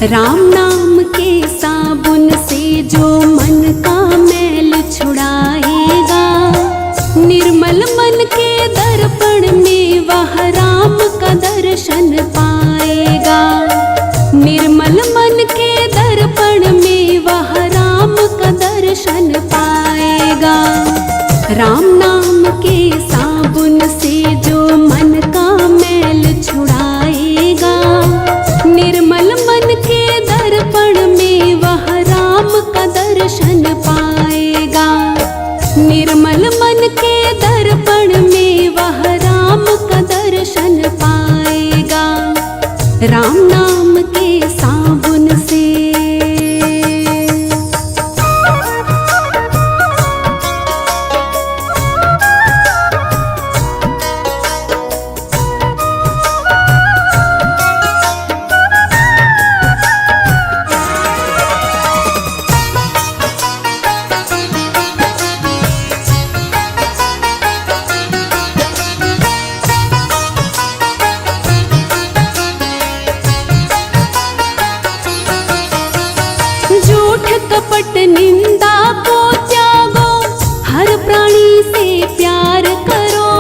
राम नाम के साबुन से जो मन का मैल छुड़ाएगा, निर्मल मन के दर्पण में वह राम का दर्शन पाएगा। निर्मल मन के दर्पण में वह राम का दर्शन पाएगा। राम नाम के साबुन से जो मन का मैल छुड़ाएगा, निर्मल मन के दर्पण में वह राम का दर्शन पाएगा। निर्मल मन के दर्पण में वह राम का दर्शन पाएगा। राम नाम के साबुन से। कपट निंदा को त्यागो, हर प्राणी से प्यार करो।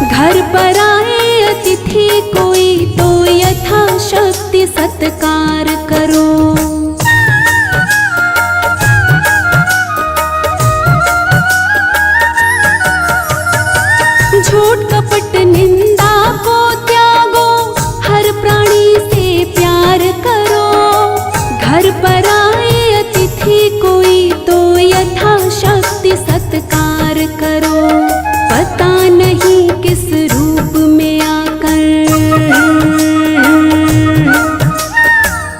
घर पर आए अतिथि कोई तो यथाशक्ति सत्कार करो। झूठ कपट निंदा को त्यागो, हर प्राणी से प्यार करो। घर पर आए अतिथि कोई तो यथाशक्ति सत्कार करो। पता नहीं किस रूप में आकर,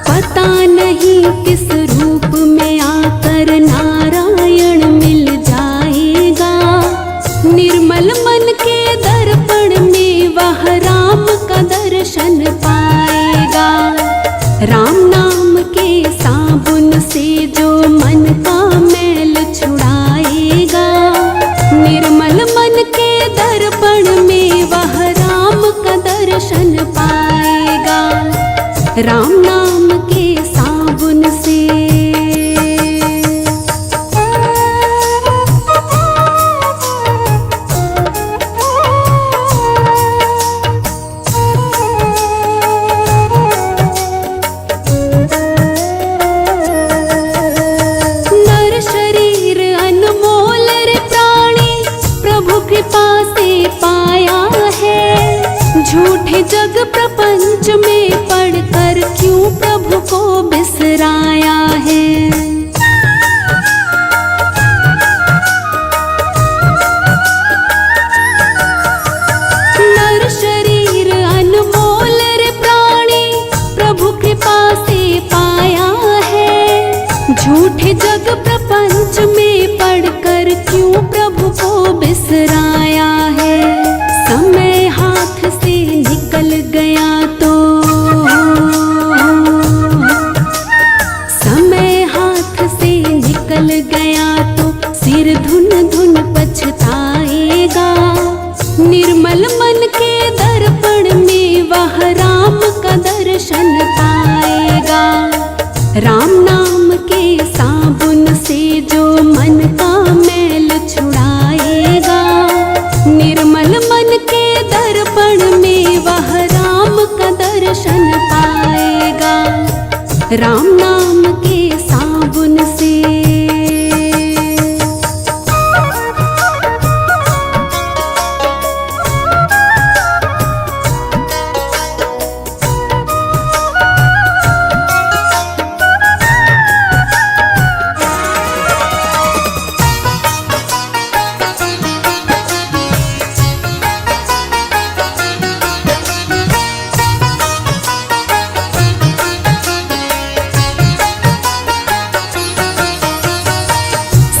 पता नहीं किस रूप में आकर नारायण मिल जाएगा। निर्मल मन के दर्पण में वह राम का दर्शन पाएगा। राम नाम के साबुन से जो मन का मैल छुड़ाएगा, निर्मल मन के दर्पण में वह राम का दर्शन पाएगा। राम नाम के साबुन से। झूठे जग प्रपंच में पढ़कर क्यों प्रभु को बिसराया है। नर शरीर अनमोल रे प्राणी, प्रभु कृपा से पाया है। झूठे जग प्रपंच में पढ़कर क्यों प्रभु को बिसराया है। समय हाथ से निकल गया तो, समय हाथ से निकल गया तो सिर धुन धुन पछताएगा। निर्मल मन के दर्पण में वह राम का दर्शन पाएगा। राम नाम के साबुन से जो मन का मैल छुड़ाएगा, निर्मल मन के दर्पण में वह राम का दर्शन पाएगा। राम नाम के साबुन से।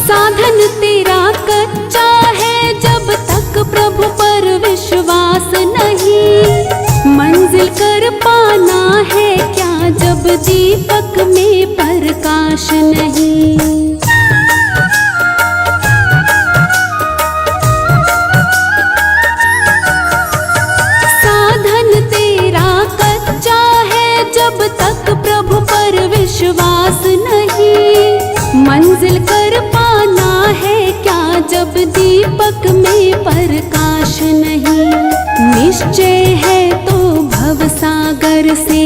साधन तेरा कच्चा है जब तक प्रभु पर विश्वास नहीं। मंजिल कर पाना है क्या जब दीपक में प्रकाश नहीं। साधन तेरा कच्चा है जब तक प्रभु पर नाश नहीं। निश्चय है तो भवसागर से,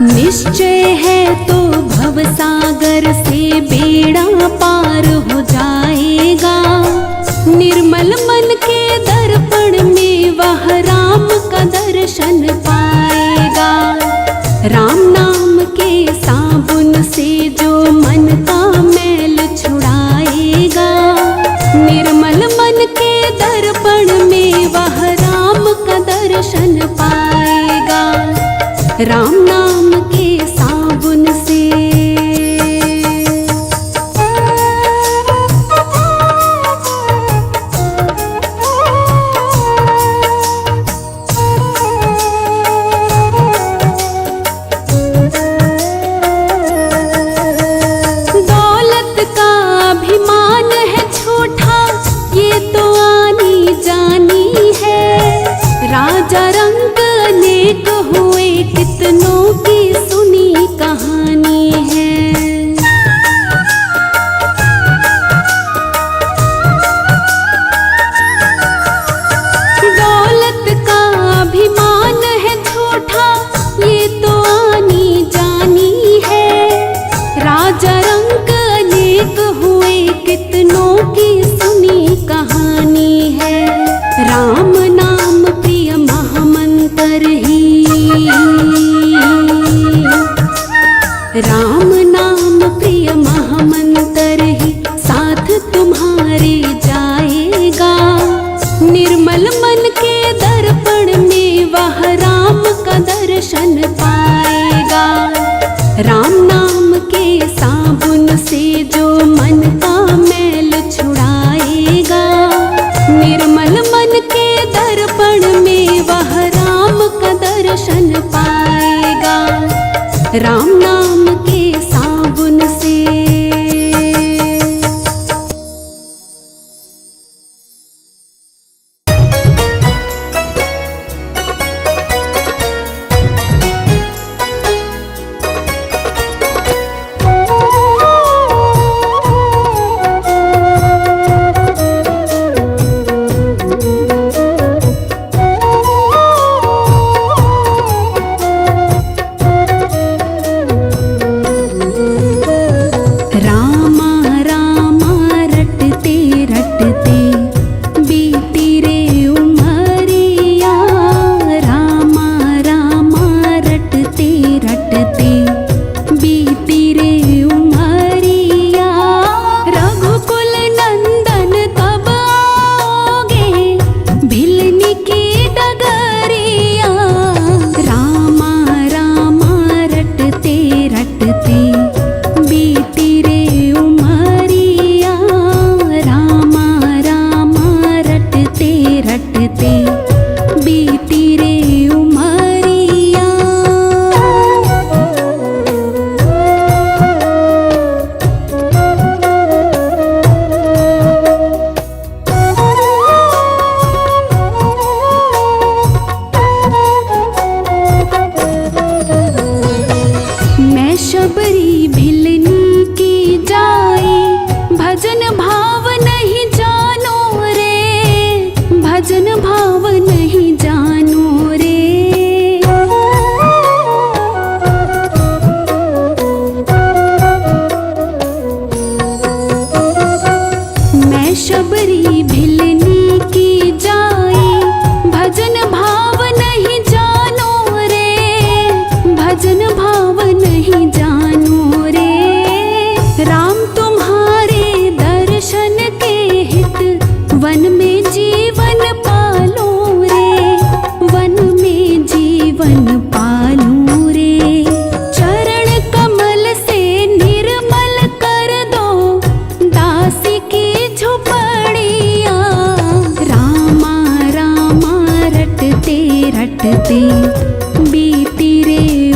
निश्चय है तो भवसागर से बेड़ा पार हो जाएगा। निर्मल मन के दर्पण में वह राम का दर्शन पाएगा। राम नाम के साबुन से जो मन का मैल छुड़ाएगा। निर्मल मन के दर्पण में वह राम का दर्शन पाएगा। राम नाम के साबुन से। राजा रंग अनेक हुए कितनों की सुनी कहानी है। दौलत का अभिमान है झूठा ये तो आनी जानी है। राजा रंग अनेक हुए कितनों की सुनी कहानी है। राम नाम प्रिय महामंत्र ही, राम नाम प्रिय महामंत्र ही साथ तुम्हारे जाएगा। निर्मल मन के दर्पण में वह राम का दर्शन पाएगा। राम नाम के साबुन से जो मन का मैल छुड़ाएगा। निर्मल मन के दर्पण में वह राम का दर्शन पाएगा। राम नाम के साबुन से। बीती रे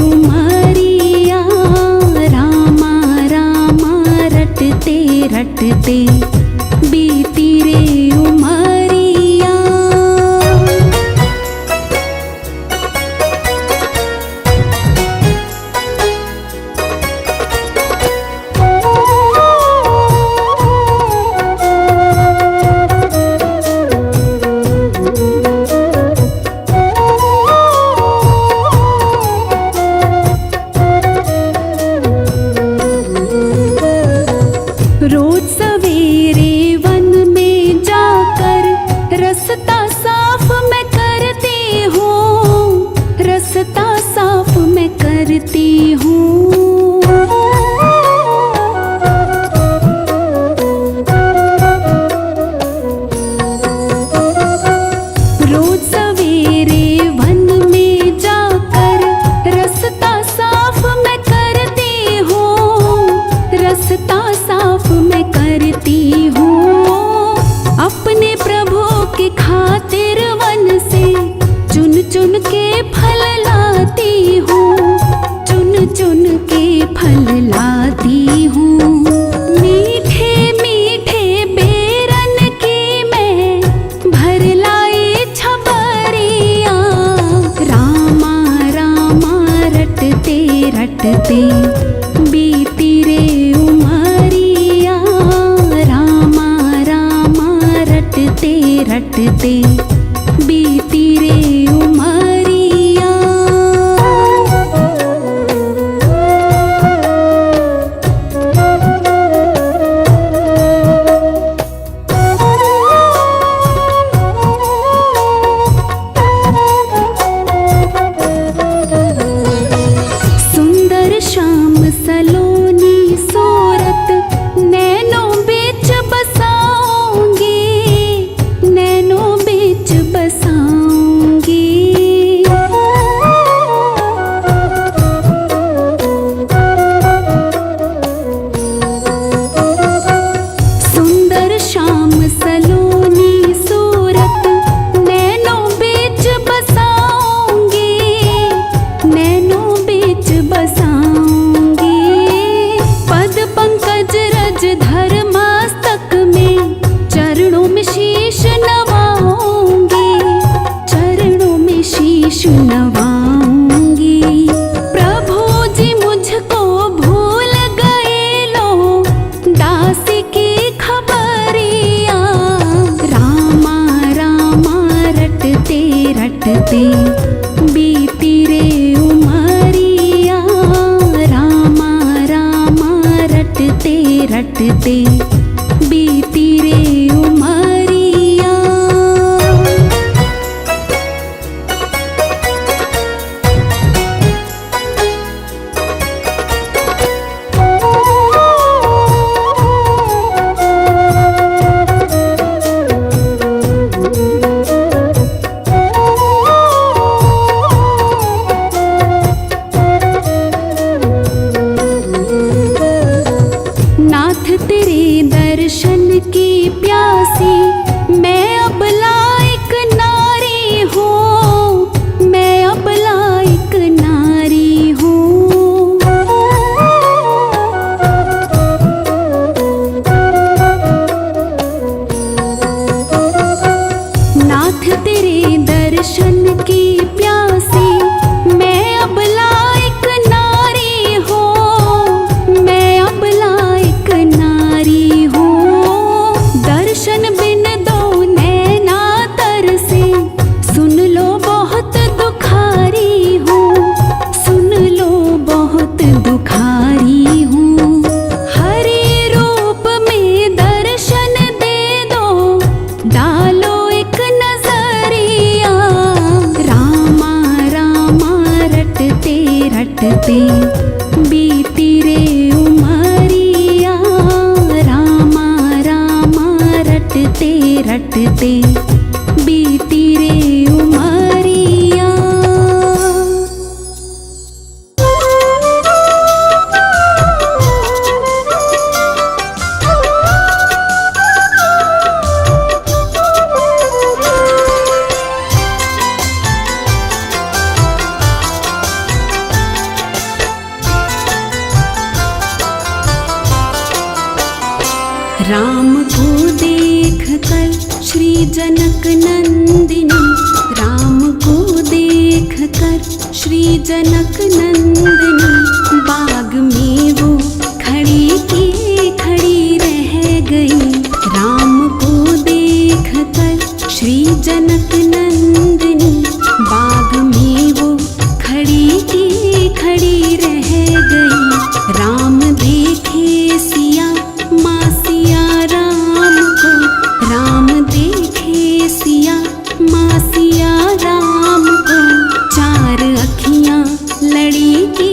उमरिया, रामा रामा रटते रटते बीती रे उमरिया। चुन के फल लाती हूँ, चुन चुन के फल लाती हूँ। मीठे मीठे बेरन की मैं भर लाई छबरिया, रामा रामा रटते रटते बीती रे उमरिया, रामा रामा रटते रटते बीती रे उमरिया। सुंदर श्याम सलोनी सूरत नैनों बीच बसाऊंगी, नैनों बीच बसाऊंगी। सुंदर श्याम सलोनी सूरत नैनों बीच बसाऊंगी, नैनों बीच बसाऊंगी। पद पंकज रज धर मस्तक में, चरणों में शीश नवाऊंगी, चरणों में शीश नवाऊंगी। प्रभु जी मुझको भूल गए लो, दासी की खबरिया, रामा रामा रटते रटते बीती रे उमरिया, रामा रामा रटते रटते बीती रे उमरिया। नाथ तेरे दर्शन की प्यासी मैं अब लायक नारी हूँ, मैं अब लायक नारी हूँ। नाथ तेरे दर्शन की प्यासी मैं अब लायक नारी हूँ, मैं अब लायक नारी हूँ। दर्शन बिन दो नैना तरसे, सुन लो बहुत दुखारी हूँ, सुन लो बहुत दुखारी हूँ। हरि रूप में दर्शन दे दो, डालो एक नजरिया, रामा रामा रटते रटते बीती रे उमरिया, रामा रामा रटते रटते बीती रे उमरिया। राम को देख कर श्री जनक नंदिनी, राम को देख कर श्री जनक नंदिनी, बाग में वो खड़ी की खड़ी रह गई। राम को देख कर श्री जनक नंदिनी, बाग में वो खड़ी की खड़ी रह गई। राम देखे सिया माँ सिया राम को, राम देखे सिया माँ सिया राम को, चार अखियाँ लड़ी की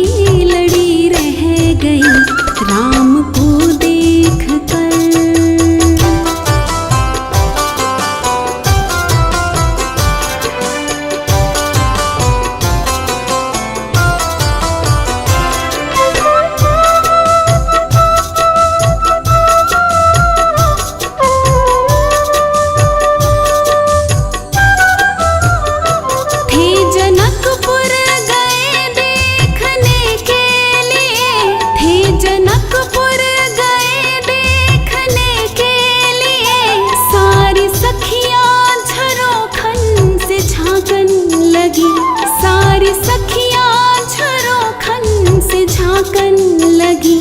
सारी सखियां झरोखन से झांकन लगी,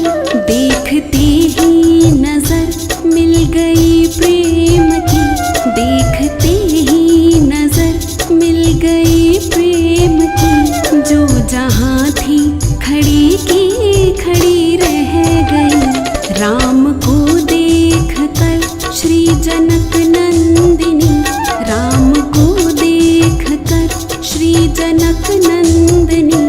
देखते ही नजर मिल गई प्रेम की, देखते ही नजर मिल गई प्रेम की। जो जहाँ थी खड़ी की खड़ी रह गई, राम को देख कर श्री जनक नंदिनी, राम को देख कर श्री जनक नंदिनी।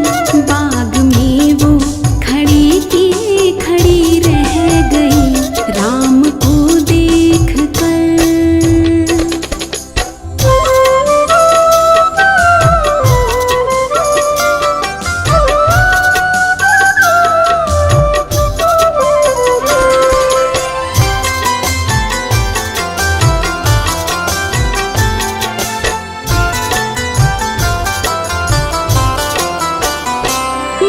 बाग में वो खड़ी की खड़ी रह गई, राम को देख कर।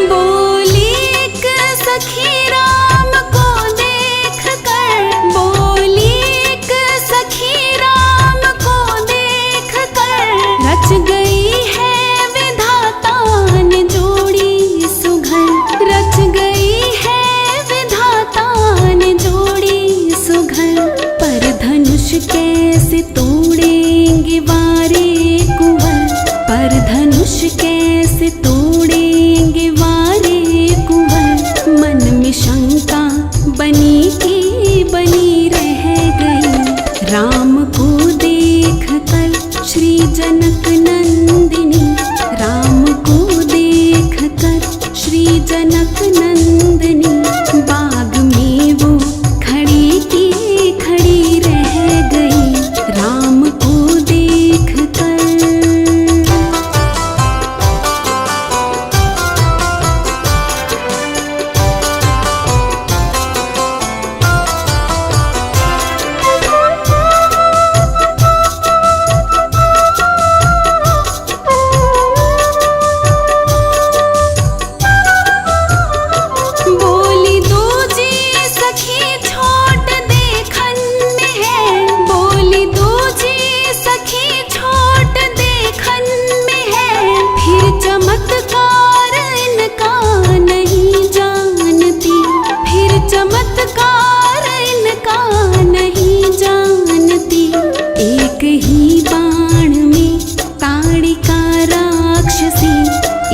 बोली एक सखी राम को देख कर, बोली एक सखी राम को देख कर, रच गई है विधाता ने जोड़ी सुघर, रच गई है विधाता ने जोड़ी सुघर। पर धनुष कैसे तोड़ेंगे वारे कुंवर, पर धनुष कैसे तोड़ेंगे वारे कुंवर। मन में शंका बनी की बनी रह गई, राम को देख कर श्री जनक नंदिनी, राम को देख कर श्री जनक नंदिनी। बाग में वो खड़ी की खड़ी रह गई, राम को देख कर। बोली दूजी सखी छोट देखन में है, बोली दूजी सखी छोट देखन में है। फिर चमत्कार इनका नहीं जानती, फिर चमत्कार इनका नहीं जानती। एक ही बाण में ताड़िका राक्षसी,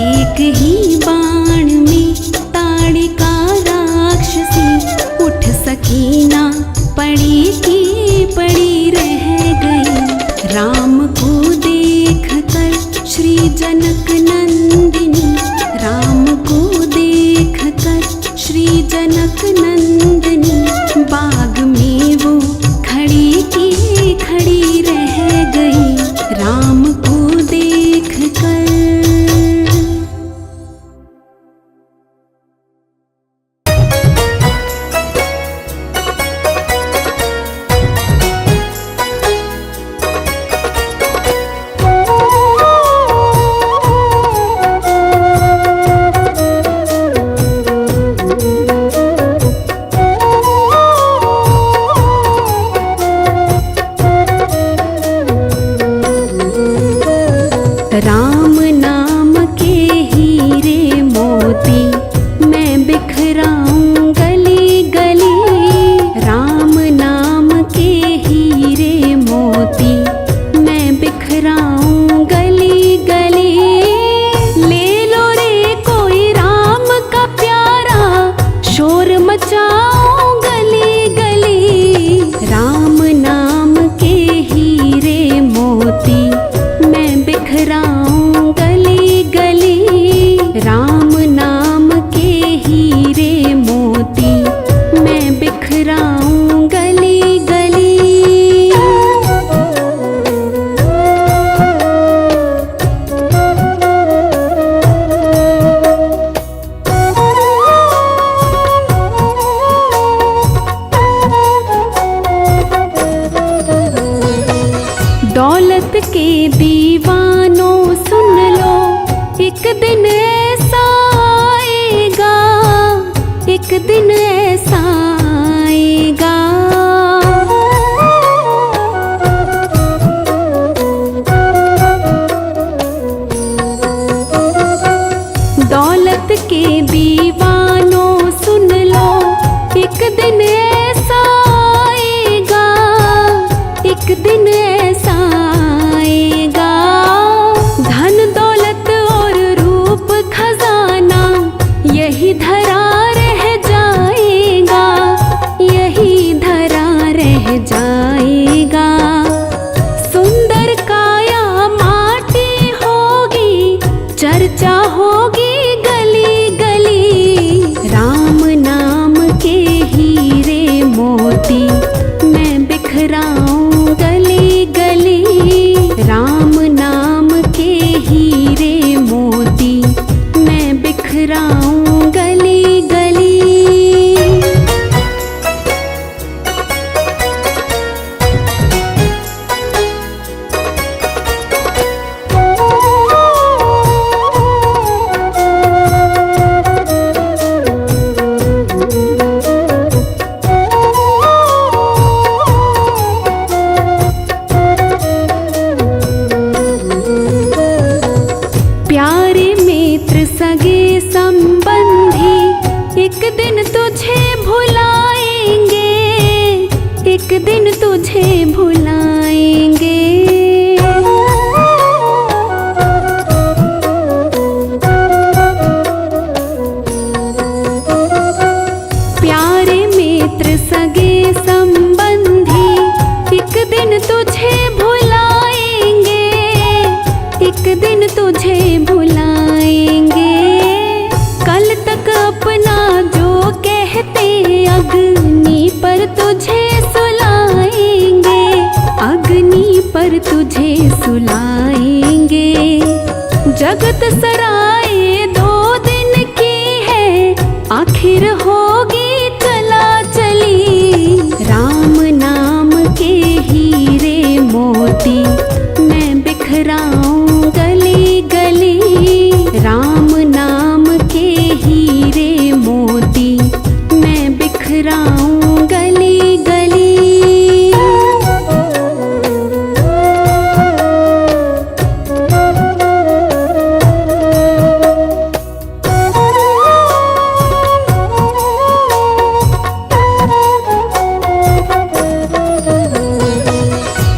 एक ही बाण में ताड़िका राक्षसी। उठ सकी ना पड़ी की पड़ी रह गई, राम को देख कर श्री जनक नंदिनी, राम को देख कर श्री जनक नंदिनी। बाग में वो खड़ी की खड़ी रह गई, राम को देख कर। राम नाम के हीरे मोती मैं बिखराऊं गली गली, राम नाम के हीरे मोती मैं बिखराऊं गली गली। ले लो रे कोई राम का प्यारा, शोर मचाऊं गली गली, राम नाम के हीरे मोती मैं बिखराऊं गली गली, राम नाम के हीरे मोती मैं बिखराऊं गली गली। दौलत के दीवानों सुन लो, एक दिन ऐसा आएगा, एक दिन ऐसा आएगा। होगी गली गली। राम नाम के हीरे मोती मैं बिखराऊं गली गली। राम नाम के हीरे मोती मैं बिखराऊं गली गली। प्यारे मित्र सगे संबंधी एक दिन तुझे भुलाएंगे, एक दिन तुझे भुलाएंगे। प्यारे मित्र सगे संबंधी एक दिन तुझे भुलाएंगे, एक दिन तुझे भुलाएंगे। कल तक अपना जो कहते अग्नि पर तुझे सुलाएंगे, अग्नि पर तुझे सुलाएंगे। जगत सराय 2 दिन की है, आखिर होगी चला चली। राम नाम के हीरे मोती मैं बिखराऊं गली गली। राम नाम के हीरे मोती मैं बिखराऊं गली गली।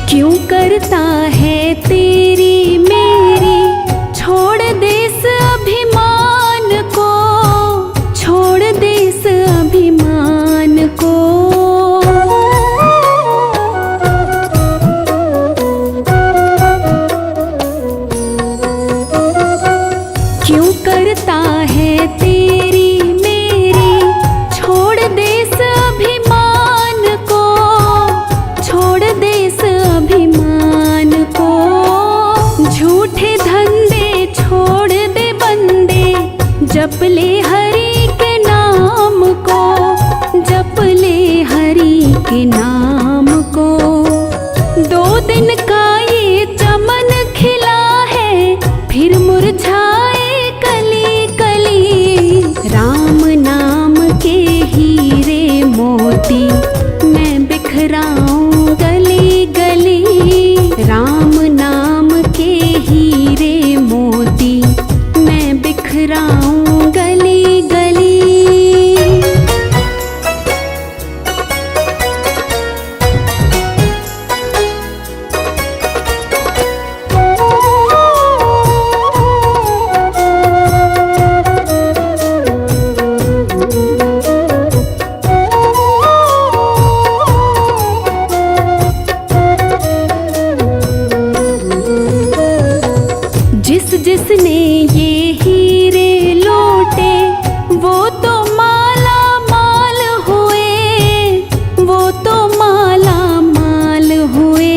क्यों करता है तेरी मेरी छोड़ देश अभिमान को, छोड़ देश अभिमान को। क्यों करता है तेरी मेरी छोड़ देश अभिमान को, छोड़ देश अभिमान को। झूठे धंधे छोड़ दे बंदे, जप ले हरि के नाम को, जप ले हरि के नाम को। 2 दिन का ये चमन खिला है, फिर मुरझाए कली कली। राम नाम के हीरे मोती मैं बिखराऊं गली गली। राम नाम के हीरे मोती मैं बिखराऊं गली गली। जिसने ये हीरे लूटे वो तो माला माल हुए, वो तो माला माल हुए।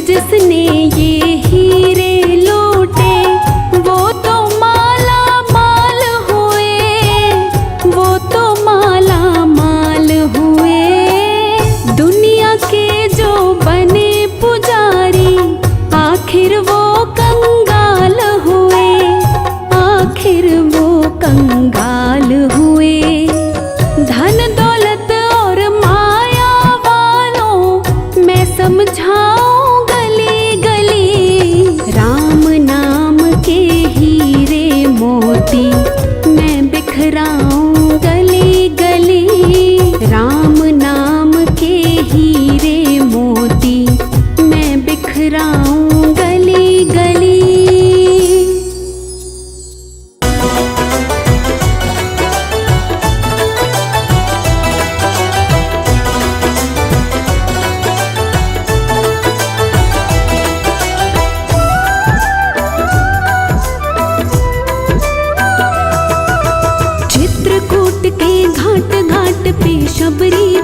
जिसने ये हीरे लूटे वो तो माला माल हुए, वो तो माला माल हुए। दुनिया के जो बने पुजारी आखिर वो कंगाल हुए, आखिर वो कंगाल हुए। धन दौलत और माया वालों मैं समझाऊं गली गली। राम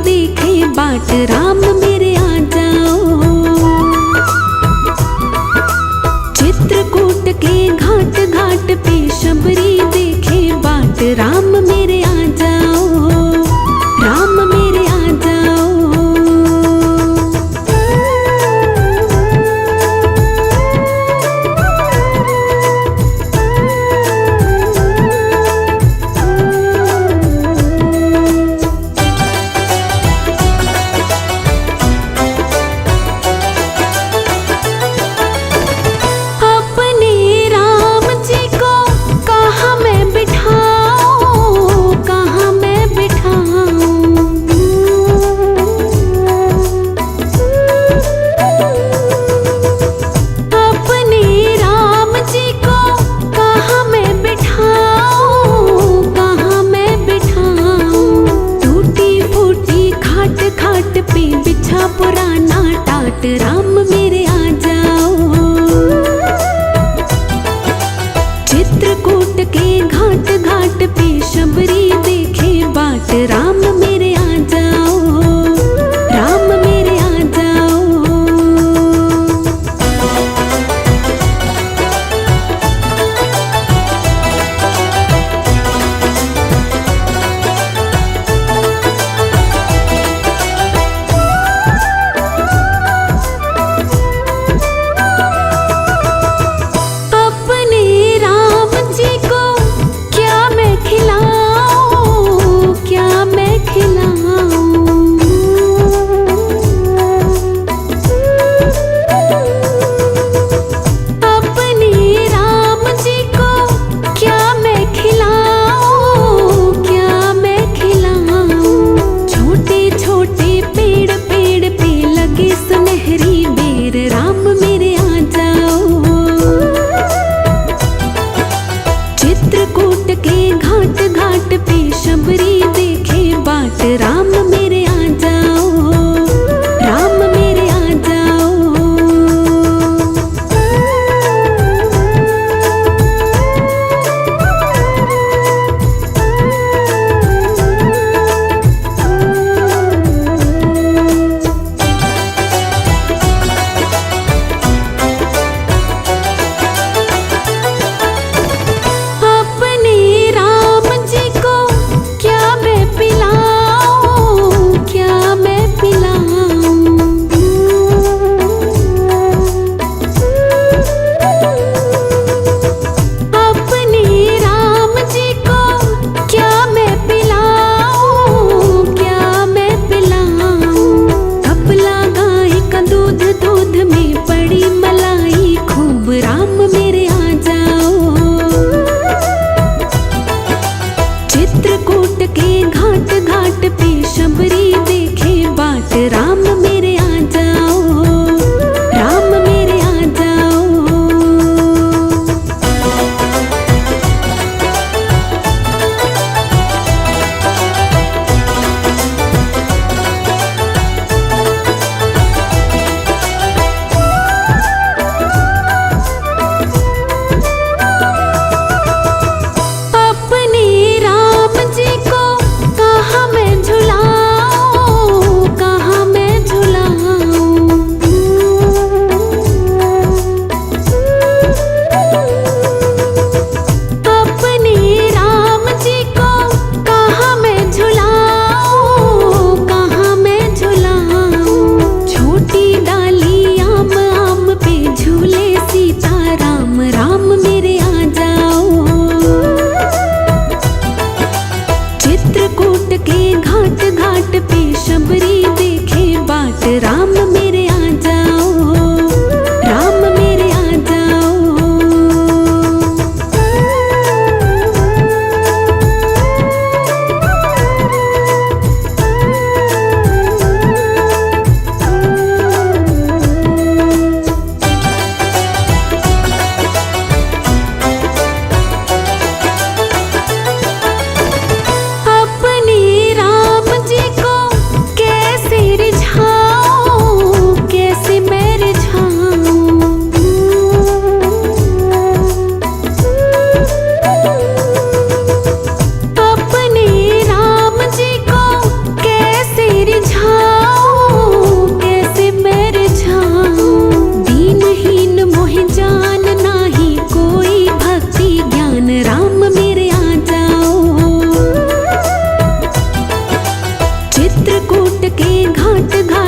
देखे बाट, राम मेरे आ जाओ। चित्रकूट के घाट घाट पे शबरी देखे बाट, राम मेरे आ जाओ, राम मेरे आ जाओ। अपने राम जी को कहाँ मैं बिठाऊं, कहाँ मैं बिठाऊं। अपने राम जी को कहाँ मैं बिठाऊं, कहाँ मैं बिठाऊं। टूटी फूटी खाट खाट पे बिछा पुराना टाट, राम मेरे आ जाओ। चित्रकूट के घाट घाट पे शबरी देखे बाट, राम मेरे आ जाओ, राम मेरे आ जाओ।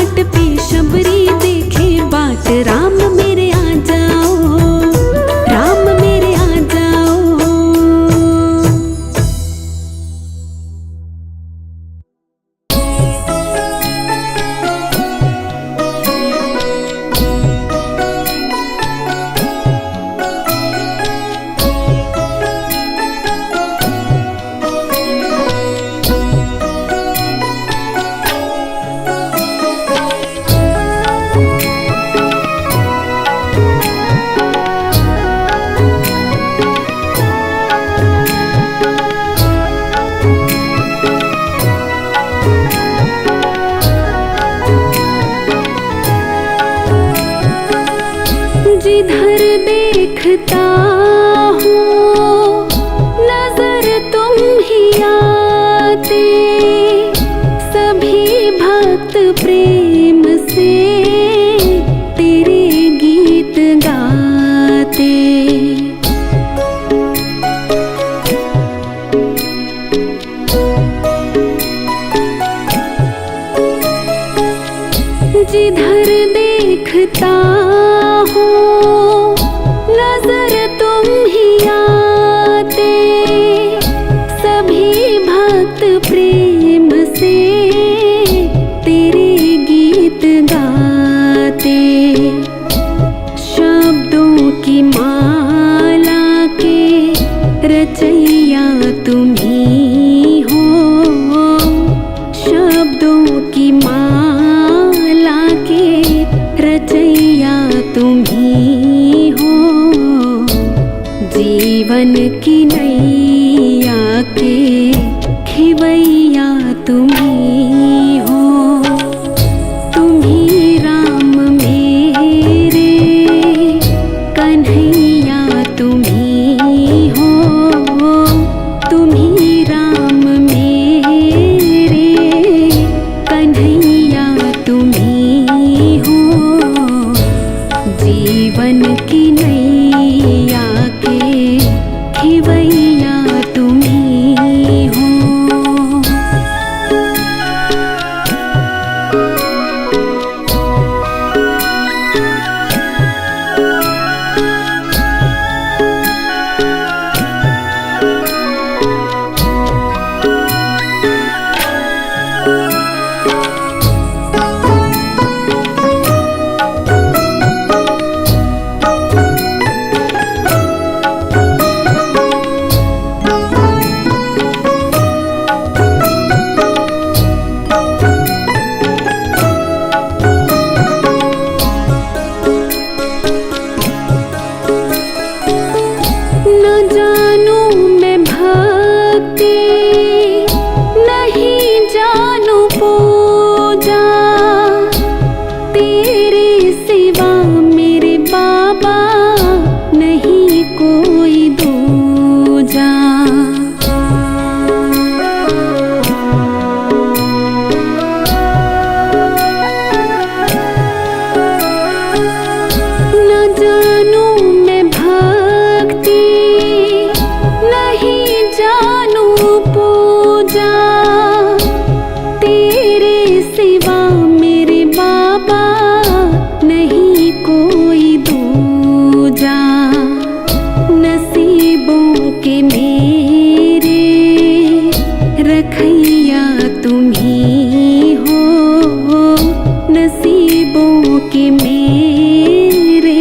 घाट पे शबरी देखे बाट, राम मेरे आ जाओ, राम मेरे आ जाओ। जिधर देखता हूँ नजर तुम ही आते, सभी भक्त प्रेम से तेरे गीत गाते। जिधर देखता हूँ नजर तुम ही आते, सभी भक्त प्रेम से तेरे गीत गाते। शब्दों की माला के रचैया तुम ही हो, शब्दों की माला के रचैया तुम ही हो। जीवन की नैया के खिवैया तुम ही हो। तुम ही राम मेरे कन्हैया तुम ही हो। तुम ही राम मेरे कन्हैया तुम ही हो। जीवन की नैया के खिवैया तुम ही हो। न जानूं मैं भक्ति, नहीं जानूं पूजा, तेरे सिवा मेरे बाबा नहीं कोई दूजा। न जानूं मैं भक्ति, नहीं जानूं पूजा, तेरे सिवा मेरे बाबा नहीं कोई दूजा। नसीबों के मेरे रखैया तुम ही हो। नसीबों के मेरे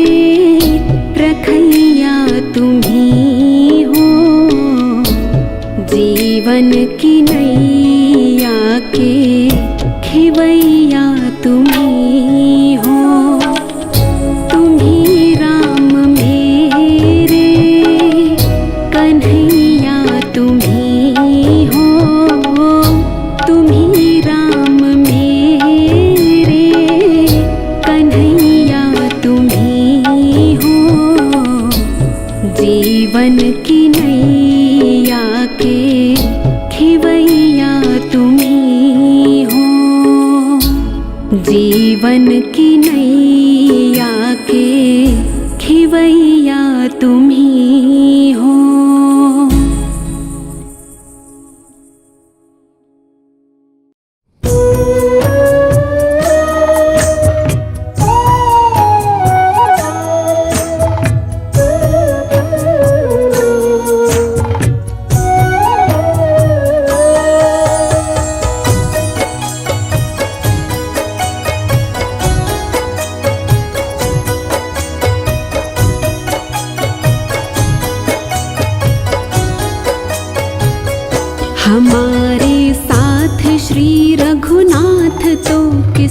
रखैया तुम ही हो। जीवन की नैया के खिवैया तुम ही हो। तुम ही राम मेरे कन्हैया तुम ही हो। तुम ही राम मेरे कन्हैया तुम ही हो। जीवन की नैया के खिवैया तुम ही हो। जीवन की नैया के खिवैया तुम ही हो।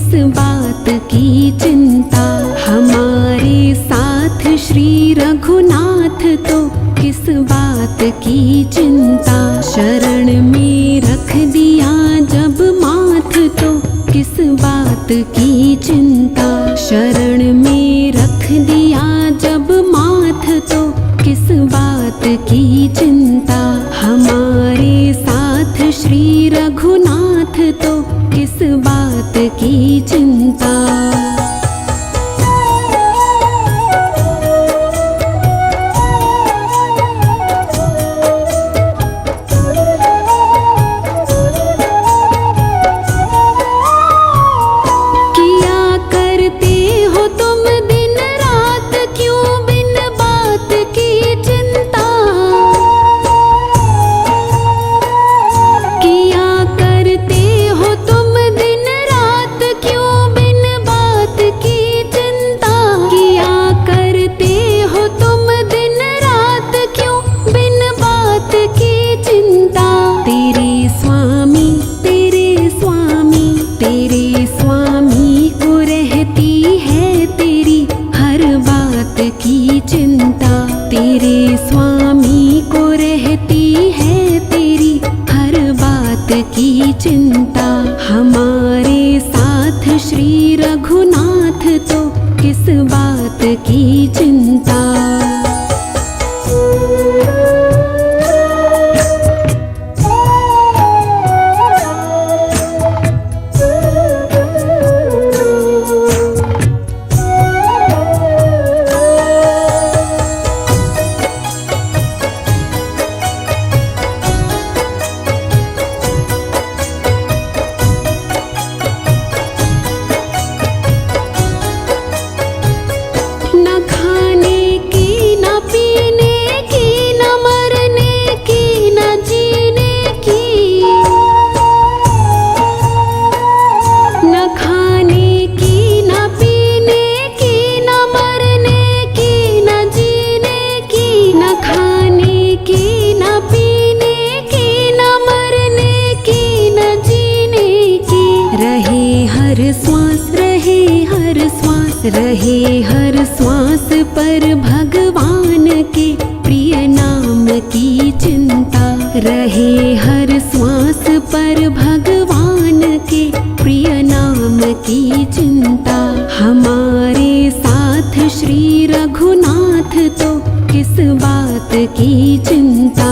किस बात की चिंता। हमारे साथ श्री रघुनाथ तो किस बात की चिंता। शरण में रख दिया जब माथ तो किस बात की चिंता। शरण में रख दिया जब माथ तो किस बात की चिंता। हमारे साथ श्री रघुनाथ तो किस बात की चिंता। तेरे स्वामी को रहती है तेरी हर बात की चिंता। हमारे साथ श्री रघुनाथ तो किस बात की चिंता। रहे हर श्वास पर भगवान के प्रिय नाम की चिंता। रहे हर श्वास पर भगवान के प्रिय नाम की चिंता। हमारे साथ श्री रघुनाथ तो किस बात की चिंता।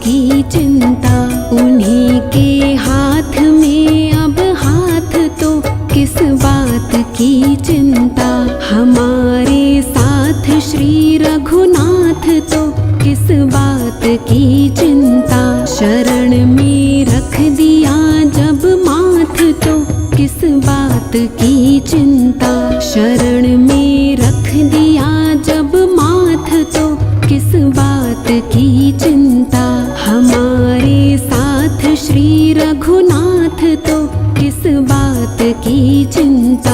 की चिंता। उन्हीं के हाथ में अब हाथ, तो किस बात की चिंता। हमारे साथ श्री रघुनाथ, तो किस बात की चिंता। शरण में रख दिया जब माथ, तो किस बात की चिंता। शरण में रख दिया जब माथ, तो किस बात की चिंता। हमारे साथ श्री रघुनाथ, तो किस बात की चिंता।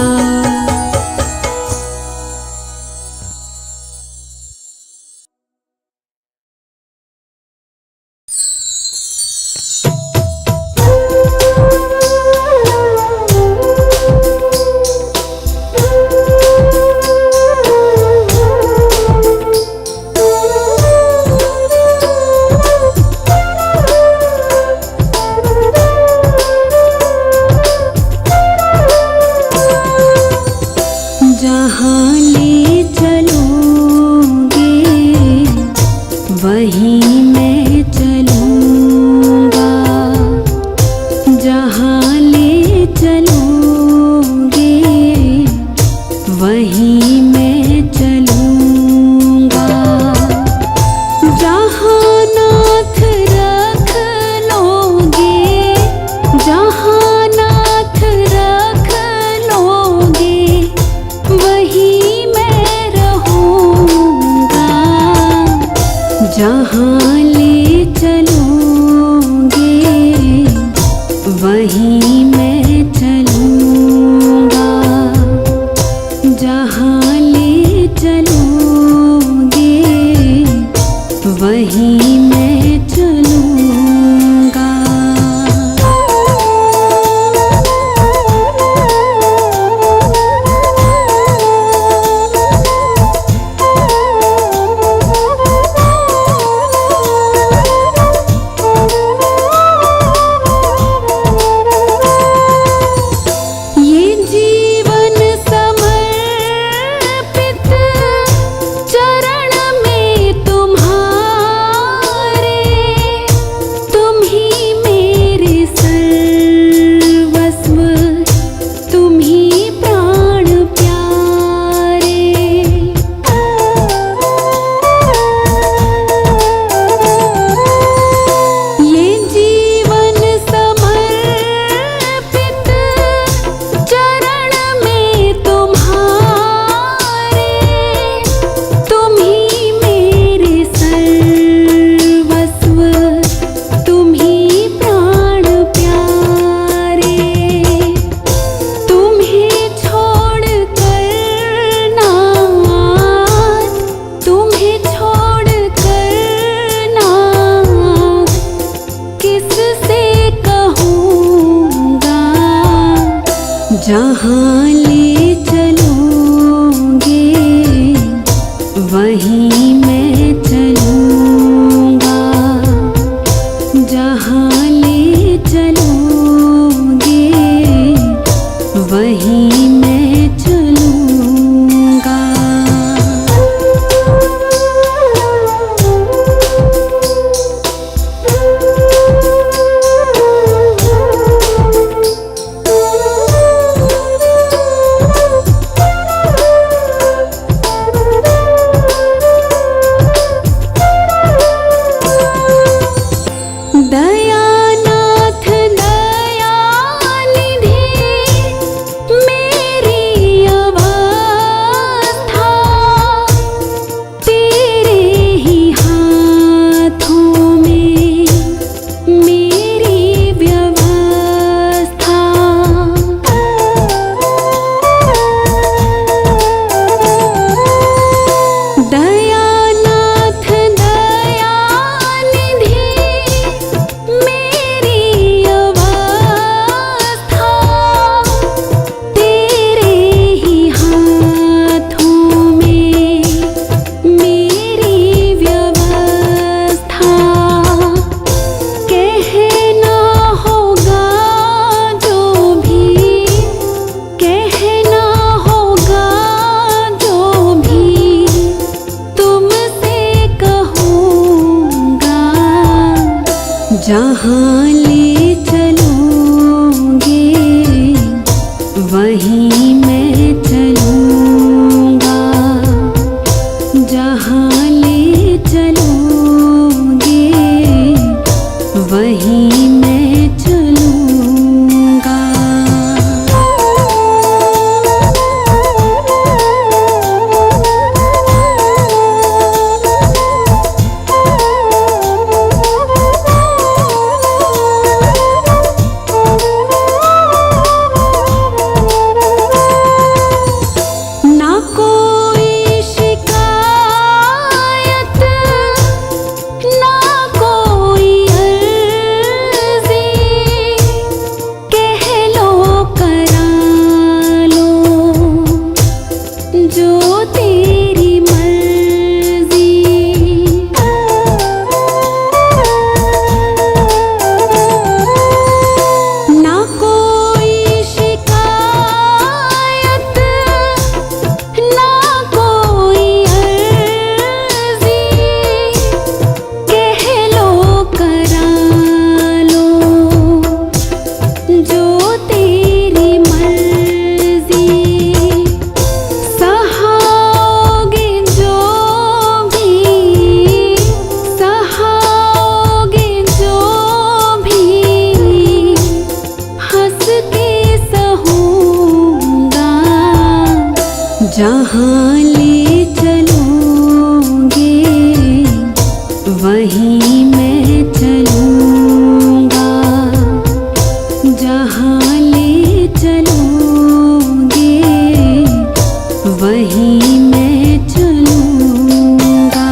जहाँ ले चलोगे वहीं मैं चलूँगा। जहाँ ले चलोगे वहीं मैं चलूँगा। जहाँ नाथ रख लोगे, जहाँ नाथ रख लोगे वहीं मैं रहूँगा। जहाँ ले चलोगे वहीं मैं चलूँगा। जहाँ ले चलोगे वहीं मैं चलूँगा। जहाँ ले चलोगे वहीं मैं चलूँगा। जहाँ ले चलोगे वहीं मैं चलूँगा। जहाँ ले चलोगे वहीं मैं चलूँगा, जहाँ ले चलोगे वहीं मैं चलूँगा। ना कोई शिकायत, ना कोई अर्ज़ी, कह लो करा लो जो तेरी मर्ज़ी। ना कोई शिकायत, ना कोई अर्ज़ी, कह लो करा लो जो तेरी मर्ज़ी। सहाओगे जो भी, सहाओगे जो भी, हंस के सहूँगा। जहाँ ले चलोगे वहीं मैं चलूँगा, जहाँ ले चलोगे वहीं मैं चलूँगा।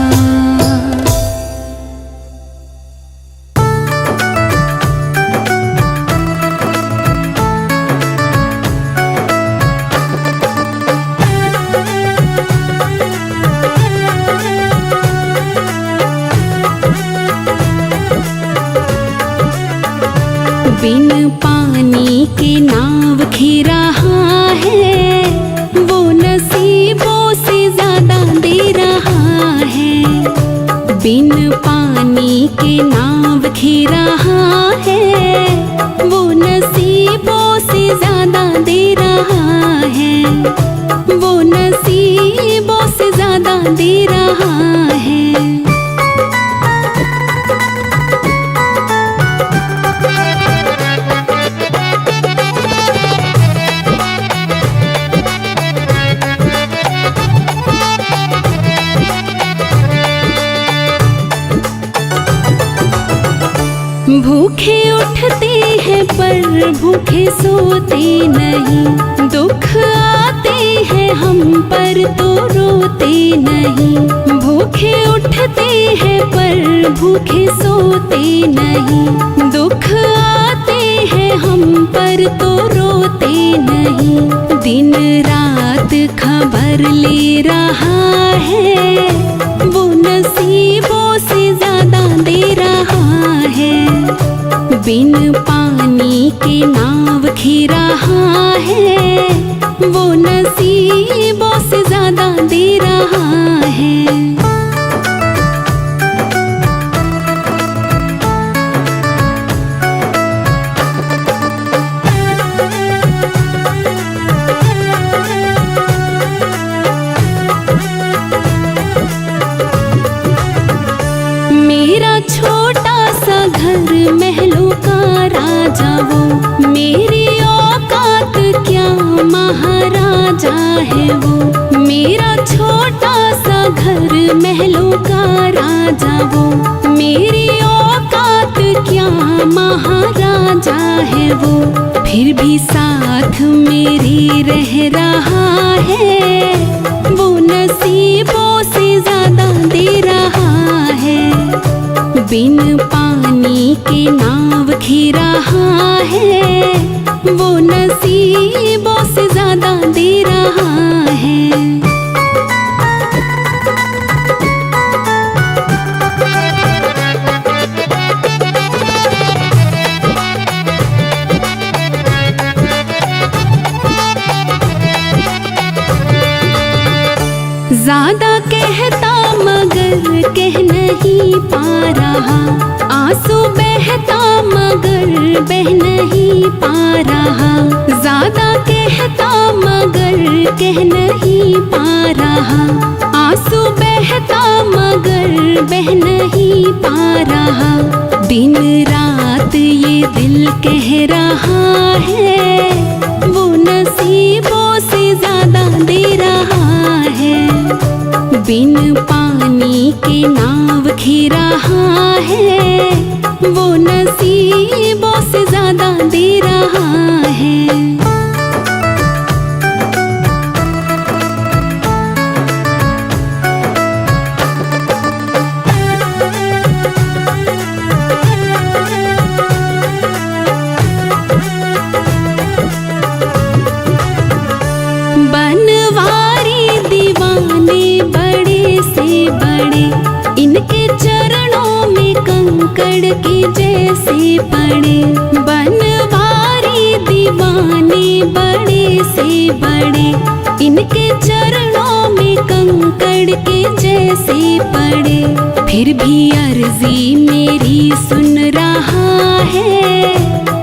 बिन पानी के नाव खी रहा है, वो नसीबों से ज्यादा दे रहा है। बिन पानी के नाव खी रहा है, वो नसीबों से ज्यादा दे रहा है, वो नसीबों से ज्यादा दे रहा है। भूखे उठते हैं पर भूखे सोते नहीं, दुख आते हैं हम पर तो रोते नहीं। भूखे उठते हैं पर भूखे सोते नहीं, दुख आते हैं हम पर तो रोते नहीं। दिन रात खबर ले रहा है, वो नसीबों से ज्यादा दे रहा है। बिन पानी के नाव खी रहा है, वो नसीबों से ज्यादा दे रहा है। मेरा छोटा सा घर महलों का राजा वो, मेरी औकात क्या महाराजा है वो। मेरा छोटा सा घर महलों का राजा वो, मेरी औकात क्या महाराजा है वो। फिर भी साथ मेरे रह रहा है, वो नसीबों से ज्यादा दे रहा है। बिन पानी के नाव खी रहा है, वो नसीबों से ज्यादा दे रहा है। ज्यादा कहता मगर मगर कह नहीं पा रहा, आंसू बहता मगर बह नहीं पा रहा, ज्यादा कहता मगर कह नहीं पा रहा, आंसू बहता मगर बह नहीं पा रहा। दिन रात ये दिल कह रहा है, वो नसीबों से ज्यादा दे रहा है। बिन पानी के नाव घी रहा है, वो नसीबों से ज्यादा दे रहा है। बनवारी दीवाने बड़े से बड़े, इनके चरणों में कंकड़ के जैसे पड़े। बनवारी दीवाने बड़े से बड़े, इनके चरणों में कंकड़ के जैसे पड़े। फिर भी अर्जी मेरी सुन रहा है,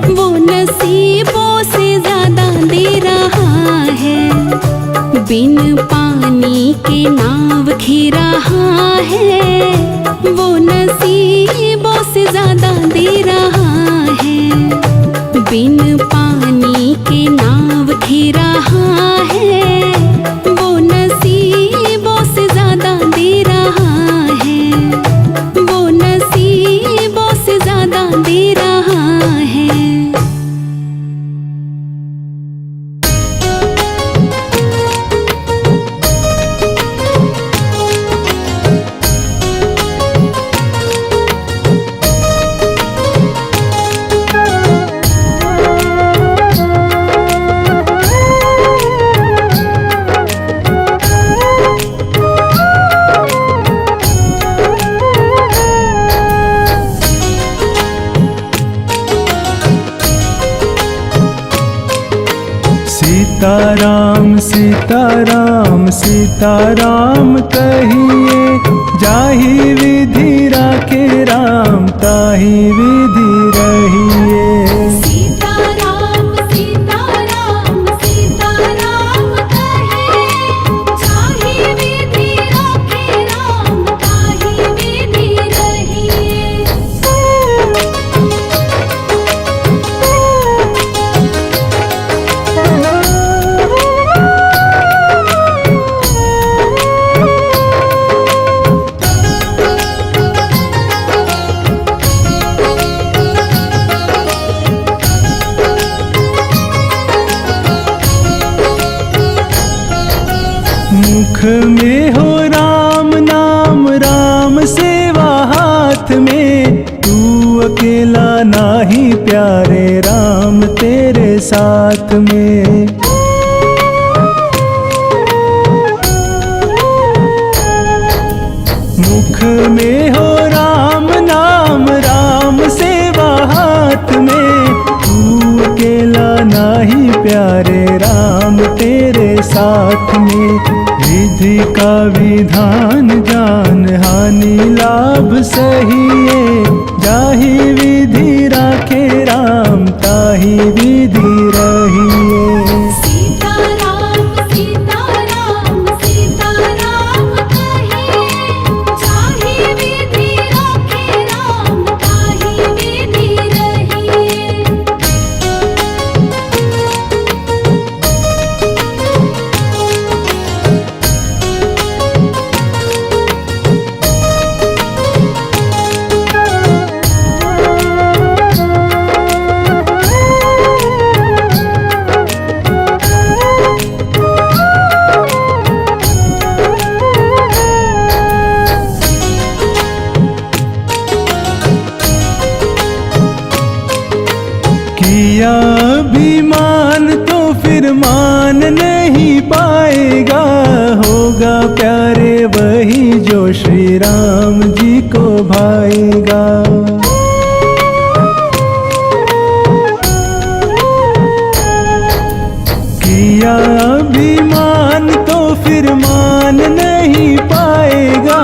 वो नसीबों से ज्यादा दे रहा है। बिन पानी के नाव घी रहा है, वो नसीबों से ज्यादा दे रहा है। बिन पानी के नाव घी रहा है, वो नसीबों से ज्यादा दे रहा है, वो नसीबों से ज्यादा दे रहा है। सीताराम सीताराम सीताराम कहिए, जाहि विधि राखे राम ताहि विधि रहिए। सीताराम सीताराम सीताराम कहे, जाहि विधि राखे राम ताहि विधि रहिए। मुख में हो राम नाम, राम सेवा हाथ में, तू अकेला नाही प्यारे राम तेरे साथ में। मुख में हो राम नाम, राम सेवा हाथ में, तू अकेला नाही प्यारे राम तेरे साथ में। विधि का विधान जान, हानि लाभ सहिए, जाहि विधि राखे राम ताहि विधि रहिए। सीताराम सीताराम सीताराम कहे, जाहि विधि राखे राम ताहि विधि रहिए। किया अभिमान तो फिर मान नहीं पाएगा, होगा प्यारे वही जो श्री राम जी को भाएगा। किया अभिमान तो फिर मान नहीं पाएगा,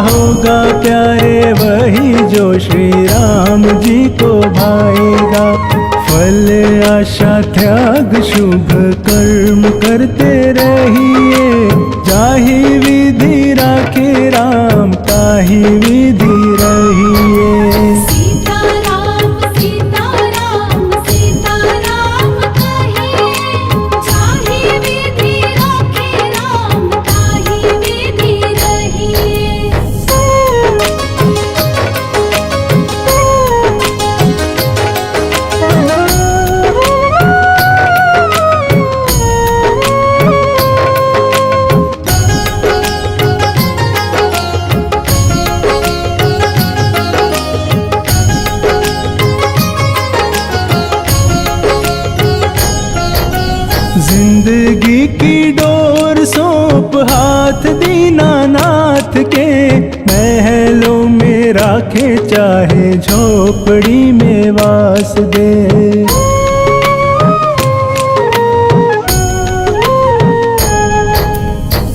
हो जी को भाएगा। फल आशा त्याग शुभ कर्म करते रहिए, जाहि विधि राखे राम ताहि विधि रहिए। सीताराम सीताराम सीताराम कहिए, जाहि विधि राखे राम ताहि विधि रहिए। जिंदगी की डोर सौंप हाथ दीनानाथ के, महलों में राखे चाहे झोपड़ी में वास दे।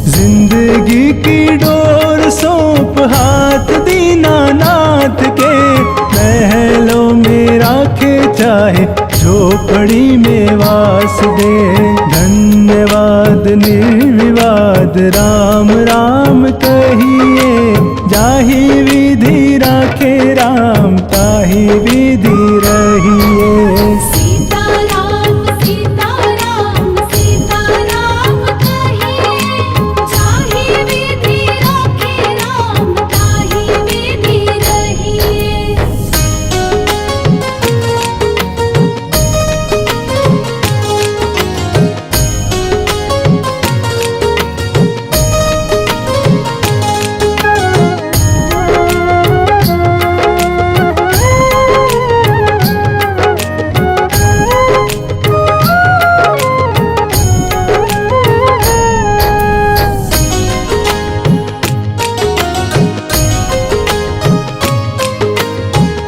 जिंदगी की डोर सौंप हाथ दीनानाथ के, महलों में राखे चाहे झोपड़ी में वास दे। धन्यवाद निर्विवाद राम राम कहिए, जाहि विधि राखे राम ताहि विधि रहिए। सीताराम सीताराम सीताराम कहिए, जाहि विधि राखे राम ताहि विधि रहिए।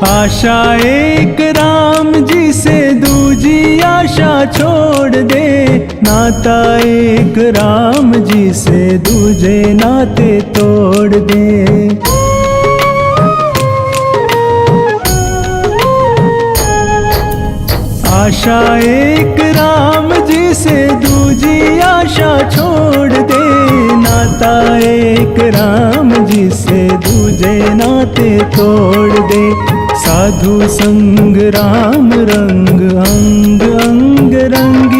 आशा एक राम जी से दूजी आशा छोड़ दे, नाता एक राम जी से दूजे नाते तोड़ दे। आशा एक राम जी से दूजी आशा छोड़ दे, नाता एक राम जी से दूजे नाते तोड़ दे। साधु संग राम रंग अंग अंग रंगी